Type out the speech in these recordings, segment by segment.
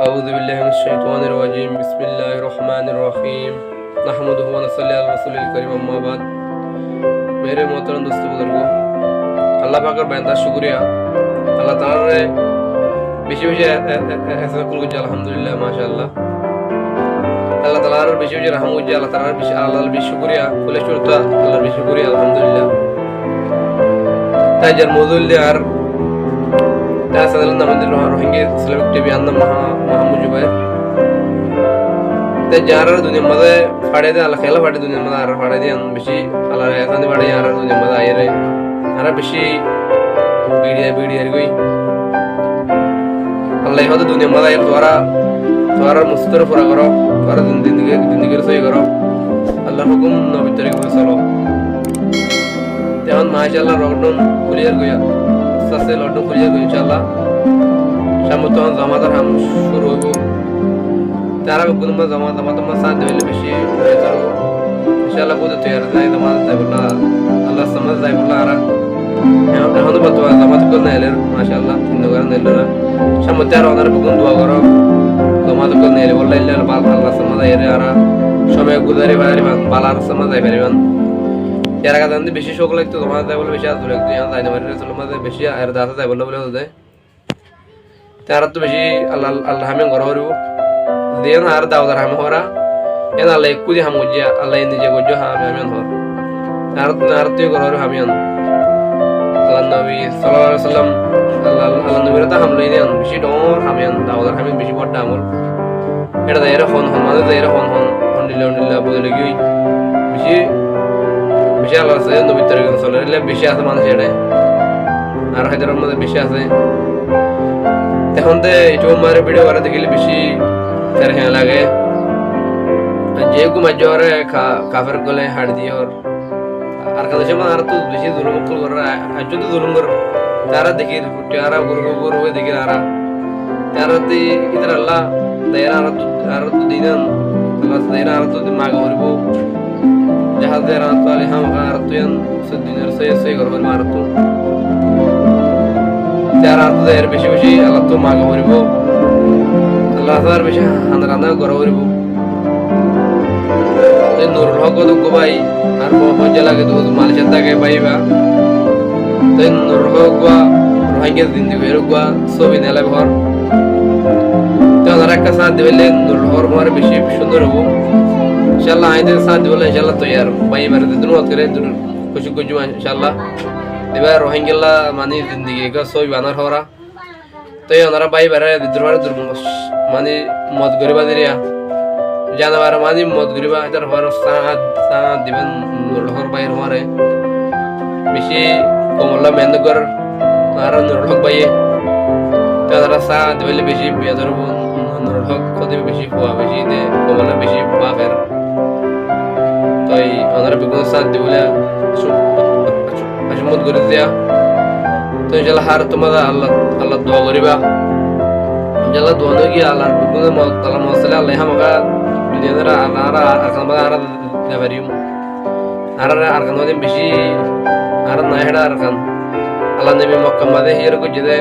أعوذ بالله من الشيطان الرجيم بسم الله الرحمن الرحيم نحمده ونصلي على رسول الكريم أما بعد मेरे मोहतरम दोस्तों बुजुर्गों अल्लाह पाक का बेहद शुक्रिया अल्लाह ताला ने বেশি বেশি ऐसा कुल कुछ अल्हम्दुलिल्लाह माशाअल्लाह अल्लाह ताला ने বেশি বেশি रहम कुछ अल्लाह ताला ने বেশি আল্লাহর বেশি শুকরিয়া ফুলে শুরুতা আল্লাহর বেশি শুকরিয়া আলহামদুলিল্লাহ তাই যার মজুল আর তা সাধারণত আমাদের রোহিঙ্গা ইসলামিক টিভি আন্না মাহমুদ জুবাই তাই যারা দুনিয়া মধ্যে ফাড়ে দেয় আল্লাহ খেলা ফাড়ে দুনিয়া মধ্যে আর ফাড়ে দিয়ে বেশি আল্লাহ এখানে ফাড়ে আর দুনিয়া মধ্যে আইরে আর বেশি বিড়িয়া গই আল্লাহ হয়তো দুনিয়া মধ্যে আইরে তোরা মুস্তর পুরা করো তোরা জিন্দিগি সই করো আল্লাহর হুকুম নবী তরিকা চলো তেমন মাশাআল্লাহ লকডাউন খুলিয়ার গয়া সাসে লকডাউন খুলিয়ার গয়া ইনশাআল্লাহ সামনে তখন জামাতের হাম শুরু হইব তারা কোন জামাত সাথ দিলে বেশি বেহতর হবে ইনশাআল্লাহ কোদ তৈরি যায় জামাত যাইবলা আল্লাহ সমাজ যাইবলা আর এখন তো বর্তমান জামাত কোন নেলের মাশাআল্লাহ তিনবার নেলরা সামনে আর ওনার কোন দোয়া করো জামাত কোন নেলে বললা আল্লাহ সমাজ আইরে আর সময় গুজারি বালার সমাজ আই পারিবান এর আগে জানতে বেশি শোক লাগতো তোমার তাই বলে বেশি আজ লাগতো এখন তাই না রাসূল মাঝে বেশি আর দাদা তাই বলে দেয় তার তো বেশি আল্লাহ হামে ঘর হরিব দেন আর দাওদার হাম হরা এন আল্লাহ কুদি হাম উজিয়া আল্লাহ নিজে গজ্জ হামিয়ান হর আর তুই ঘর হর হামিয়ান আল্লাহ নবী সাল্লাল্লাহু আলাইহি ওয়াসাল্লাম আল্লাহ নবীর তা হামলাই দেন বেশি ডর হামিয়ান দাওদার হামিয়ান বেশি বড় আমল এটা দাইরা ফোন মানে দাইরা ফোন আলহামদুলিল্লাহ বলে গই বেশি আল্লাহ আছে নবী তরিকা চলে বেশি আছে মানুষ এটা আর হায়দারের মধ্যে বেশি আছে এখন তো এইটু মারে ভিডিও করা দেখিলে বেশি তার হ্যাঁ লাগে যে ঘুমা জ্বরে কাফের গলে হাড় দিয়ে আর কাদের সময় আর তো বেশি জুলুম করে আর যদি জুলুম করে তারা দেখি তারা গরু দেখি তারা ইধার আল্লাহ দায়রা আর তো দিনান আল্লাহ দায়রা আর তো মাগ হরিব जहां दे रात वाले हम आरतुयन सदिनर से घर में मारतु चार आरतु दे बेशी बेशी अल्लाह तो मागा हरिबो अल्लाह तार बेशी हांदराना घर हरिबो ते नूर हक तो गोबाई আর মজা লাগে তো মাল চাতা কে পাইবা ते नूर हक গা রোহিঙ্গা জিন্দেগি এরগা সবই নেলা ঘর তো আর একটা সাথ দিলে নূর হক মারে বেশি সুন্দর হবে इंशाल्लाह आइंदे साथ बोले इंशाल्लाह तो यार भाई बारे दुनिया करे कुछ इंशाल्लाह दिबा रोहिंग्या मानी जिंदगी का सोई बानर हो रहा तो ये हमारा भाई बारे दुर्बार मानी मत गरीबा दिरिया जानवर मानी मत गरीबा इधर हमारा साथ दिबन नूरहर भाई हमारे बेशी कोमला मेहनत हमारा नूरहक भाई तो हमारा साथ दिबले बेशी बेहतर नूरहक खुद बेशी हुआ बेशी दे कोमला बेशी बाफर তাই ওনারা বিগুন সাথ দিবলে আশমত করে দিয়া তো ইনশাআল্লাহ হার তোমাদের আল্লাহ দোয়া করিবা ইনশাআল্লাহ দোয়া নগি আল্লাহ বিগুন তাআলা মসলে আল্লাহ আমাকে দুনিয়ার আনারা আরকান বাদা আর দেবারিম আরকান মধ্যে বেশি আর না হেডা আরকান আল্লাহ নবী মক্কা মধ্যে হিয়ার কো জেদে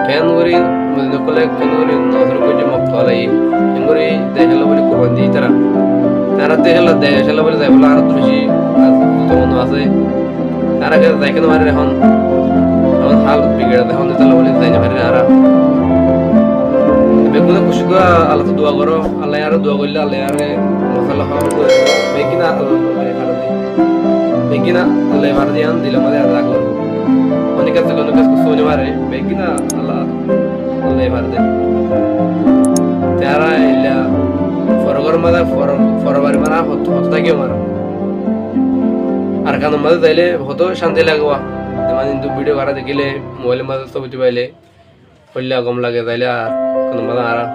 কেন গরি মদিনা কোলে কেন গরি নজর কো যে মক্কা লাই ইংরি দেহলা বলি কোরবান দি তারা তারা দেখলা দেশলা বলে যাই বলা আর তো বেশি তখন আছে তারা কে দেখেন মারে এখন হাল বিগড়ে এখন তাহলে বলে যাই না মারে আর বেগুনা খুশি করে আল্লাহ তো দোয়া করো আল্লাহ আর দোয়া করলে আল্লাহ আর মশলা খাওয়া করে বেকিনা আল্লাহ ভালো দেয় বেকিনা আল্লাহ ভালো দিয়ে দিলে আমাদের আল্লাহ করবো অনেক কাছে সোনে মারে বেকিনা আল্লাহ ভালো দেয় তারা ইল্লা ফরগর মাদা ফরবারি মারা হতো থাকেও মারা আর কারণ মাঝে যাইলে হতো শান্তি লাগবা মানে কিন্তু ভিডিও করা দেখিলে মোবাইলের মাঝে ছবি পাইলে হইলে গম লাগে যাইলে আর কোনো মাঝে আরা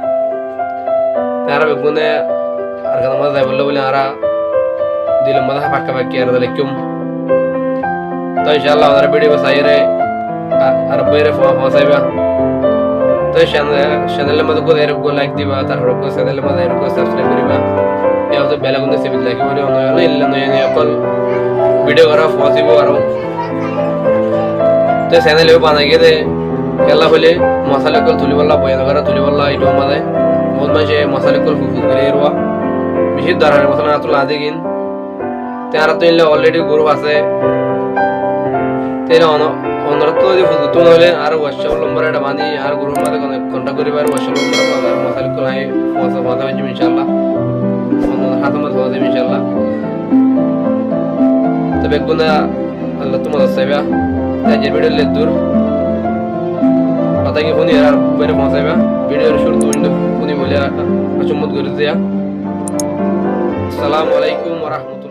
তারা বেগুনে আর কারণ মাঝে যাই বললে বলে আরা দিলে মাঝে পাক্কি আর দিলে কিম তো ইনশাআল্লাহ ওনারা ভিডিও সাইরে আর বইরে ফসাইবা তো চ্যানেলের মধ্যে কোন এরকম লাইক দিবা তারপর চ্যানেলের মধ্যে এরকম সাবস্ক্রাইব করিবা এও তো বেলা কোন সেবিল লাগি বলে অন্য ইল্লা নয় অকল ভিডিও করা পসিব আর তো চ্যানেলেও বানাই গেলে কেলা হলে মশলা কল তুলি বললা বয়ান করা তুলি বললা এইটো আমাদের বহুত মানুষে মশালি কল ফুফু করে এরওয়া বেশি দরকার মশলা না তুলা দিগিন তারা তো ইনলে অলরেডি গ্রুপ আছে তেরা অনরত যদি ফুফু হলে আর হোয়াটসঅ্যাপ নম্বর এটা বানি আর গ্রুপ মধ্যে কন্টাক্ট করিবার হোয়াটসঅ্যাপ নম্বর পাওয়ার মশালি কল আই মাথা বাজি ইনশাআল্লাহ হাতে মাথা বাজি ইনশাআল্লাহ তবে গুনা আল্লাহ তোমাদের সেবা তাই যে ভিডিও লে দূর Patay phone yaar mere pahunchai ba video shuru to phone bole achummat gori diya assalamu alaikum wa rahmatullahi